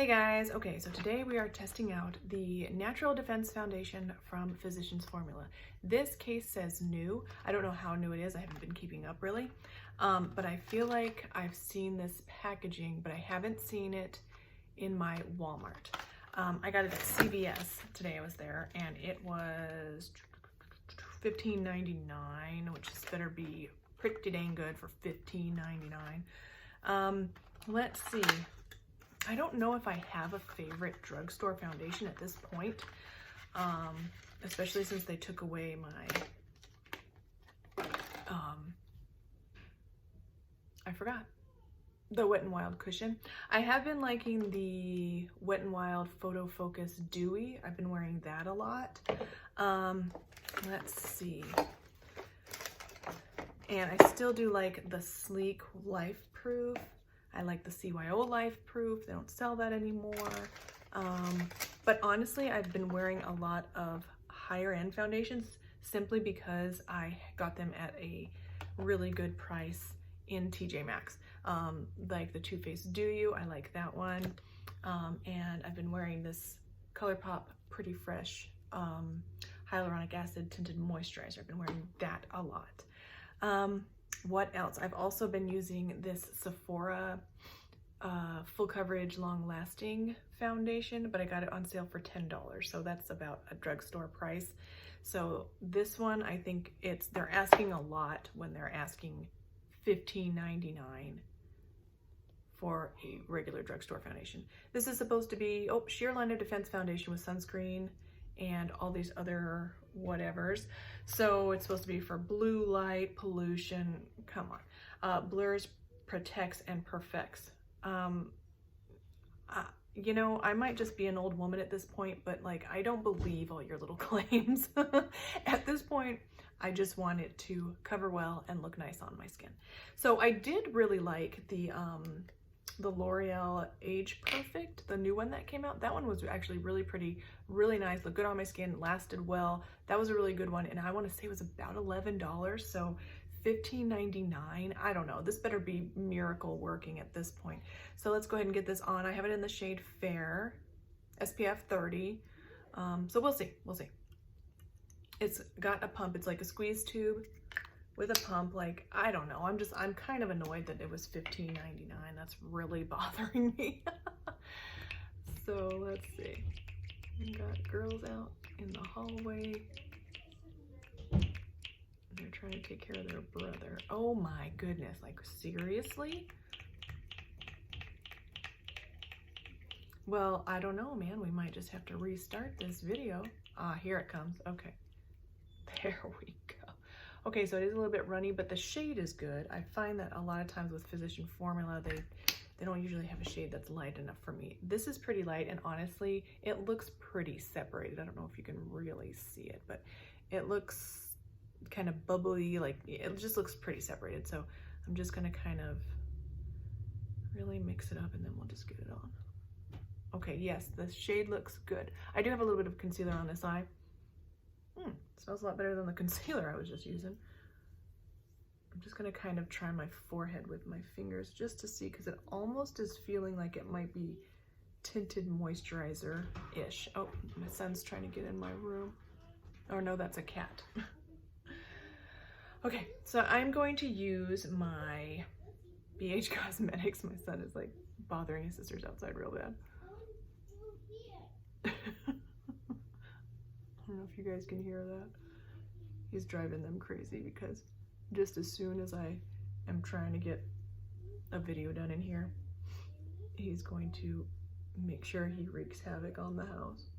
Hey guys, okay, so today we are testing out the Natural Defense Foundation from Physicians Formula. This case says new. I don't know how new it is. I haven't been keeping up really, but I feel like I've seen this packaging, but I haven't seen it in my Walmart. I got it at CVS today. I was there and it was $15.99, which is better be pretty dang good for $15.99. Let's see. I don't know if I have a favorite drugstore foundation at this point, especially since they took away my, I forgot, the Wet n Wild cushion. I have been liking the Wet n Wild Photo Focus Dewy. I've been wearing that a lot. Let's see. And I still do like the Sleek Life Proof. I like the CYO Life Proof. They don't sell that anymore. But honestly, I've been wearing a lot of higher end foundations simply because I got them at a really good price in TJ Maxx. Like the Too Faced Do You, I like that one. And I've been wearing this ColourPop Pretty Fresh hyaluronic acid tinted moisturizer. I've been wearing that a lot. What else? I've also been using this Sephora full coverage long lasting foundation, but I got it on sale for $10, so that's about a drugstore price. So this one, I think they're asking a lot when they're asking $15.99 for a regular drugstore foundation. This is supposed to be sheer line of defense foundation with sunscreen and all these other whatevers. So it's supposed to be for blue light, pollution, come on. Blurs, protects, and perfects. You know, I might just be an old woman at this point, but like, I don't believe all your little claims. At this point, I just want it to cover well and look nice on my skin. So I did really like the L'Oreal Age Perfect, the new one that came out. That one was actually really pretty, really nice, looked good on my skin, lasted well. That was a really good one, and I want to say it was about $11, so $15.99. I don't know. This better be miracle working at this point. So let's go ahead and get this on. I have it in the shade Fair, SPF 30. So we'll see. We'll see. It's got a pump. It's like a squeeze tube with a pump. Like, I don't know. I'm kind of annoyed that it was $15.99. That's really bothering me. So let's see. We got girls out in the hallway. They're trying to take care of their brother. Oh my goodness, like seriously? Well, I don't know, man. We might just have to restart this video. Ah, here it comes. Okay. There we go. Okay, so it is a little bit runny, but the shade is good. I find that a lot of times with Physician Formula, they don't usually have a shade that's light enough for me. This is pretty light, and honestly, it looks pretty separated. I don't know if you can really see it, but it looks kind of bubbly, like it just looks pretty separated. So I'm just gonna kind of really mix it up and then we'll just get it on. Okay, yes, the shade looks good. I do have a little bit of concealer on this eye. Smells a lot better than the concealer I was just using. I'm just gonna kind of try my forehead with my fingers just to see, because it almost is feeling like it might be tinted moisturizer-ish. Oh, my son's trying to get in my room. Oh no, that's a cat. Okay, so I'm going to use my BH Cosmetics. My son is like bothering his sisters outside real bad. I don't know if you guys can hear that. He's driving them crazy because just as soon as I am trying to get a video done in here, he's going to make sure he wreaks havoc on the house.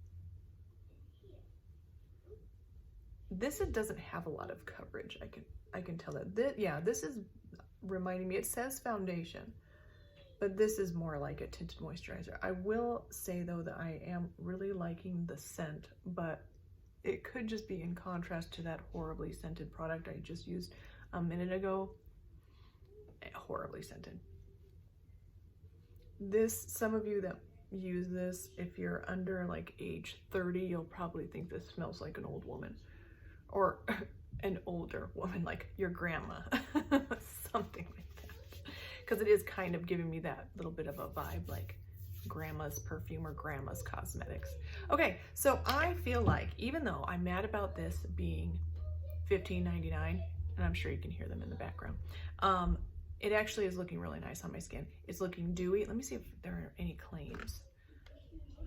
This doesn't have a lot of coverage. I can tell that. Yeah, this is reminding me, it says foundation, but this is more like a tinted moisturizer. I will say though that I am really liking the scent, but it could just be in contrast to that horribly scented product I just used a minute ago. Horribly scented. Some of you that use this, if you're under like age 30, you'll probably think this smells like an old woman. Or an older woman, like your grandma, something like that. Because it is kind of giving me that little bit of a vibe, like grandma's perfume or grandma's cosmetics. Okay, so I feel like, even though I'm mad about this being $15.99, and I'm sure you can hear them in the background, it actually is looking really nice on my skin. It's looking dewy. Let me see if there are any claims.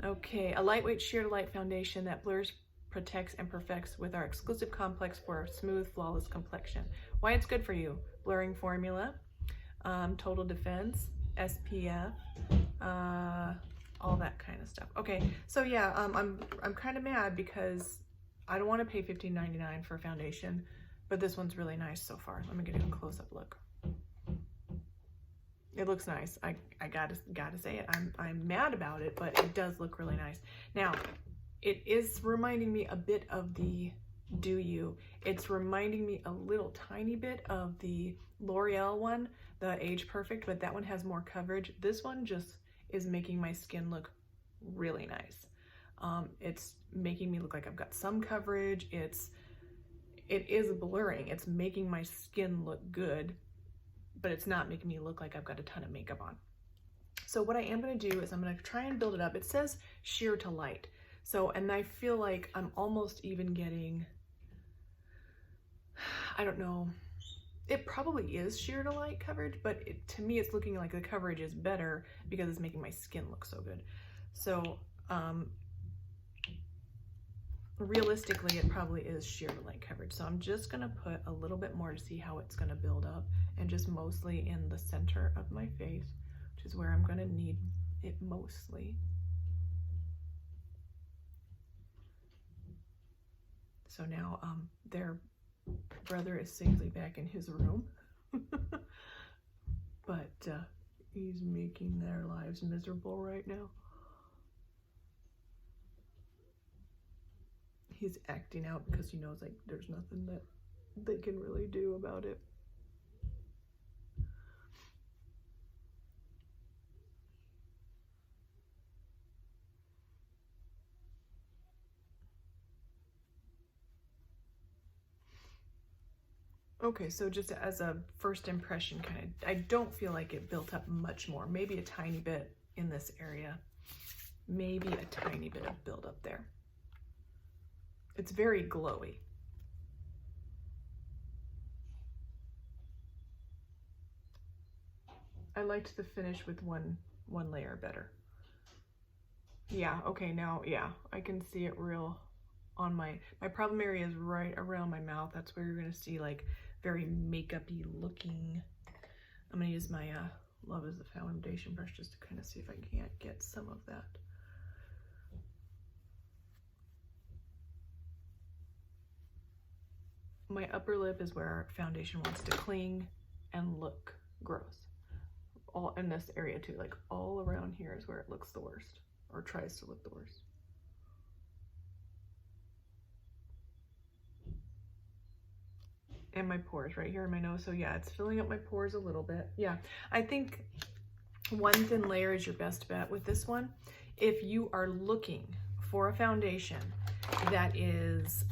Okay, a lightweight sheer to light foundation that blurs, protects, and perfects with our exclusive complex for a smooth, flawless complexion. Why it's good for you: blurring formula, total defense, SPF, all that kind of stuff. Okay, so yeah, I'm kind of mad because I don't want to pay $15.99 for a foundation, but this one's really nice so far. Let me get a close-up look. It looks nice. I gotta say it. I'm mad about it, but it does look really nice. Now, it is reminding me a bit of the Do You. It's reminding me a little tiny bit of the L'Oreal one, the Age Perfect, but that one has more coverage. This one just is making my skin look really nice. It's making me look like I've got some coverage. It is blurring. It's making my skin look good, but it's not making me look like I've got a ton of makeup on. So what I am going to do is I'm going to try and build it up. It says sheer to light. So, and I feel like I'm almost even getting, I don't know, it probably is sheer to light coverage, but to me it's looking like the coverage is better because it's making my skin look so good. So realistically, it probably is sheer to light coverage. So I'm just gonna put a little bit more to see how it's gonna build up, and just mostly in the center of my face, which is where I'm gonna need it mostly. So now their brother is safely back in his room, but he's making their lives miserable right now. He's acting out because he knows like there's nothing that they can really do about it. Okay, so just as a first impression, I don't feel like it built up much more. Maybe a tiny bit in this area. Maybe a tiny bit of buildup there. It's very glowy. I liked the finish with one layer better. Yeah, okay, now, yeah, I can see it real on my problem area is right around my mouth. That's where you're gonna see like very makeup-y looking. I'm gonna use my Love is the foundation brush just to kind of see if I can't get some of that. My upper lip is where our foundation wants to cling and look gross. All in this area too, like all around here is where it looks the worst, or tries to look the worst. And my pores right here in my nose. So yeah, it's filling up my pores a little bit. Yeah, I think one thin layer is your best bet with this one. If you are looking for a foundation that is,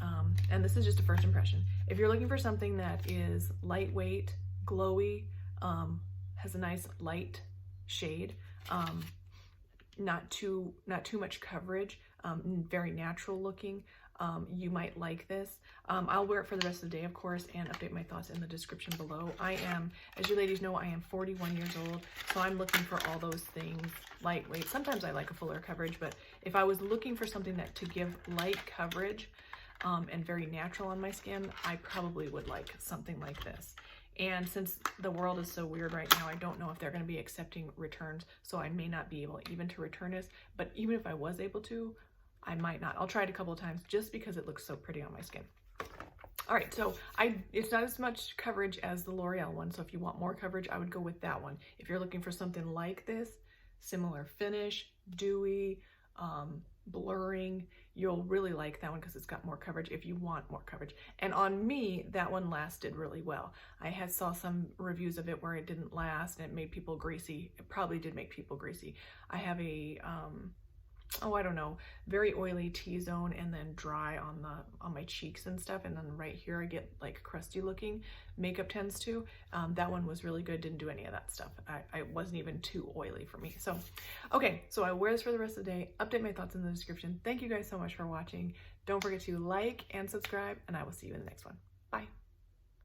and this is just a first impression, if you're looking for something that is lightweight, glowy, has a nice light shade, not too much coverage, very natural looking, you might like this. I'll wear it for the rest of the day, of course, and update my thoughts in the description below. I am, as you ladies know, I am 41 years old, so I'm looking for all those things. Lightweight. Sometimes I like a fuller coverage, but if I was looking for something that to give light coverage and very natural on my skin, I probably would like something like this. And since the world is so weird right now, I don't know if they're going to be accepting returns, so I may not be able even to return this. But even if I was able to, I might not. I'll try it a couple of times just because it looks so pretty on my skin. All right, so it's not as much coverage as the L'Oreal one, so if you want more coverage, I would go with that one. If you're looking for something like this, similar finish, dewy, blurring, you'll really like that one because it's got more coverage if you want more coverage. And on me, that one lasted really well. I saw some reviews of it where it didn't last and it made people greasy. It probably did make people greasy. I have a oh, I don't know, very oily T-zone and then dry on my cheeks and stuff. And then right here I get like crusty looking. Makeup tends to. That one was really good. Didn't do any of that stuff. I wasn't even too oily for me. So, okay, so I wear this for the rest of the day. Update my thoughts in the description. Thank you guys so much for watching. Don't forget to like and subscribe, and I will see you in the next one. Bye.